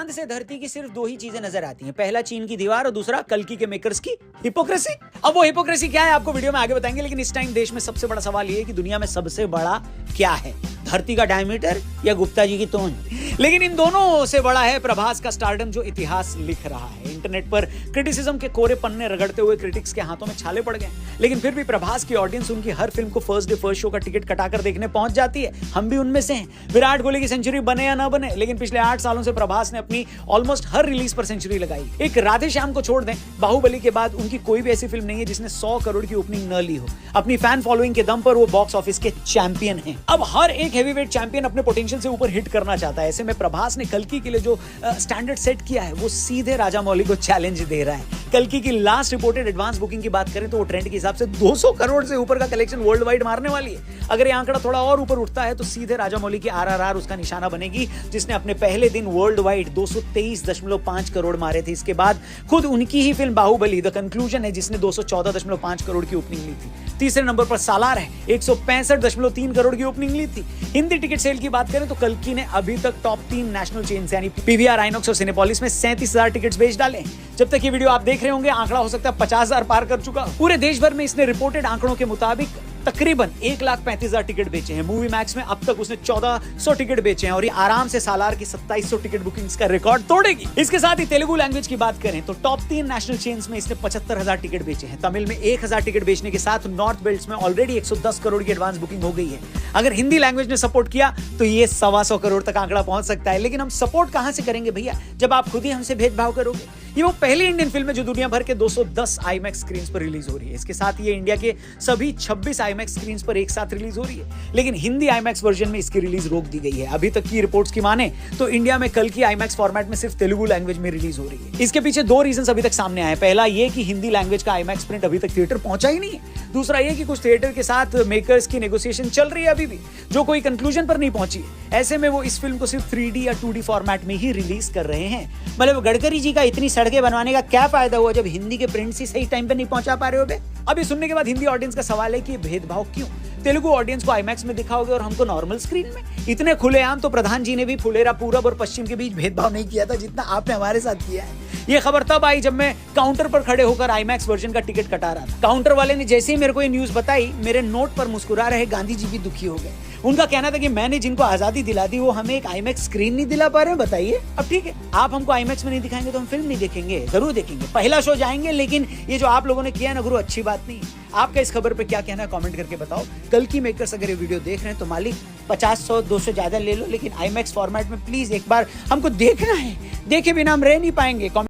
चांद से धरती की सिर्फ दो ही चीजें नजर आती हैं, पहला चीन की दीवार और दूसरा कल्कि के मेकर्स की हिपोक्रेसी। अब वो हिपोक्रेसी क्या है आपको वीडियो में आगे बताएंगे, लेकिन इस टाइम देश में सबसे बड़ा सवाल ये है कि दुनिया में सबसे बड़ा क्या है, धरती का डायमीटर या गुप्ता जी की तोन। लेकिन इन दोनों से बड़ा है प्रभास का स्टारडम, जो इतिहास लिख रहा है। इंटरनेट पर क्रिटिसिज्म के कोरे पन्ने रगड़ते हुए क्रिटिक्स के हाथों में छाले पड़ गए, लेकिन फिर भी प्रभास की ऑडियंस उनकी हर फिल्म को फर्स्ट डे फर्स्ट शो का टिकट कटाकर देखने पहुंच जाती है। हम भी उनमें से हैं। विराट कोहली की सेंचुरी बने या ना बने, लेकिन पिछले 8 सालों से प्रभास ने अपनी ऑलमोस्ट हर रिलीज पर सेंचुरी लगाई। एक राधे श्याम को छोड़ दें, बाहुबली के बाद उनकी कोई भी ऐसी फिल्म नहीं है जिसने 100 करोड़ की ओपनिंग न ली हो। अपनी फैन फॉलोइंग के दम पर वो बॉक्स ऑफिस के चैंपियन हैं। अब हर एक हेवीवेट चैंपियन अपने पोटेंशियल से ऊपर हिट करना चाहता है। ऐसे में प्रभास ने कल्कि के लिए जो स्टैंडर्ड सेट किया है वो सीधे राजामौली को चैलेंज दे रहा है। कल्कि की लास्ट रिपोर्टेड एडवांस बुकिंग की बात करें तो वो ट्रेंड के हिसाब से 200 करोड़ से ऊपर का कलेक्शन वर्ल्ड वाइड मारने वाली है। अगर ये आंकड़ा थोड़ा और ऊपर उठता है तो सीधे राजामौली की RRR उसका निशाना बनेगी, जिसने अपने पहले दिन वर्ल्ड वाइड 223.5 करोड़ मारे थे। इसके बाद खुद उनकी ही फिल्म बाहुबली द कंक्लूजन है, जिसने 214.5 करोड़ की ओपनिंग ली थी। तीसरे नंबर पर सालार है, 165.3 करोड़ की ओपनिंग ली थी। हिंदी टिकट सेल की बात करें तो कल्कि ने अभी तक टॉप 3 नेशनल चेन्स यानी PVR, आइनॉक्स और सिनेपोलिस में 37,000 टिकट्स बेच डाले। जब तक ये वीडियो आप देख रहे होंगे आंकड़ा हो सकता है 50,000 पार कर चुका। पूरे देश भर में इसने रिपोर्टेड आंकड़ों के मुताबिक तकरीबन 1,35,000 टिकट बेचे हैं। मूवी मैक्स में अब तक उसने 1,400 टिकट बेचे हैं और ये आराम से सालार की 2,700 टिकट बुकिंग्स का रिकॉर्ड तोड़ेगी। इसके साथ ही तेलुगु लैंग्वेज की बात करें तो टॉप 3 नेशनल चेन्स में इसने 75,000 टिकट बेचे हैं। तमिल में 1,000 टिकट बेचने के साथ नॉर्थ बेल्ट में ऑलरेडी 110 करोड़ की एडवांस बुकिंग हो गई है। अगर हिंदी लैंग्वेज ने सपोर्ट किया तो ये 125 करोड़ तक आंकड़ा पहुंच सकता है। लेकिन हम सपोर्ट कहां से करेंगे भैया, जब आप खुद ही हमसे भेदभाव करोगे। ये वो पहली इंडियन फिल्म है जो दुनिया भर के 210 IMAX स्क्रीन्स पर रिलीज हो रही है। इसके साथ ये इंडिया के सभी 26 IMAX स्क्रीन्स पर एक साथ रिलीज हो रही है, लेकिन हिंदी IMAX वर्जन में इसकी रिलीज रोक दी गई है। अभी तक की रिपोर्ट्स की माने तो इंडिया में कल्कि IMAX फॉर्मेट में सिर्फ तेलुगु लैंग्वेज में रिलीज हो रही है। इसके पीछे 2 रीजंस अभी तक सामने आए। पहला ये कि हिंदी लैंग्वेज का IMAX प्रिंट अभी तक थिएटर पहुंचा ही नहीं है। दूसरा ये कि कुछ थिएटर के साथ मेकर्स की नेगोशिएशन चल रही है अभी भी, जो कोई कंक्लूजन पर नहीं पहुंची है। ऐसे में वो इस फिल्म को सिर्फ 3D या 2D फॉर्मेट में ही रिलीज कर रहे हैं। मतलब गडकरी जी का इतनी सड़कें बनवाने का क्या फायदा हुआ जब हिंदी के प्रिंट्स ही सही टाइम पे नहीं पहुंचा पा रहे हो बे। अब ये सुनने के बाद हिंदी ऑडियंस का सवाल है कि भेदभाव क्यों? तेलुगु ऑडियंस को IMAX में दिखाओगे और हमको नॉर्मल स्क्रीन में? इतने खुलेआम तो प्रधान जी ने भी फुलेरा पूरब और पश्चिम के बीच भेदभाव नहीं किया था जितना आपने हमारे साथ किया है। ये खबर तब आई जब मैं काउंटर पर खड़े होकर IMAX वर्जन का टिकट कटा रहा था। काउंटर वाले ने जैसे ही मेरे को ये न्यूज बताई, मेरे नोट पर मुस्कुरा रहे गांधी जी भी दुखी हो गए। उनका कहना था कि मैंने जिनको आजादी दिला दी वो हमें एक IMAX स्क्रीन नहीं दिला पा रहे हैं। बताइए, अब ठीक है आप हमको IMAX में नहीं दिखाएंगे तो हम फिल्म नहीं देखेंगे, जरूर देखेंगे, पहला शो जाएंगे। लेकिन ये जो आप लोगों ने किया ना गुरु, अच्छी बात नहीं। आपका इस खबर पे क्या कहना है कमेंट करके बताओ। कल्कि मेकर्स अगर ये वीडियो देख रहे हैं तो मालिक 50, 100, 200 ज्यादा ले लो, लेकिन IMAX फॉर्मेट में प्लीज एक बार हमको देखना है। देखे बिना हम रह नहीं पाएंगे।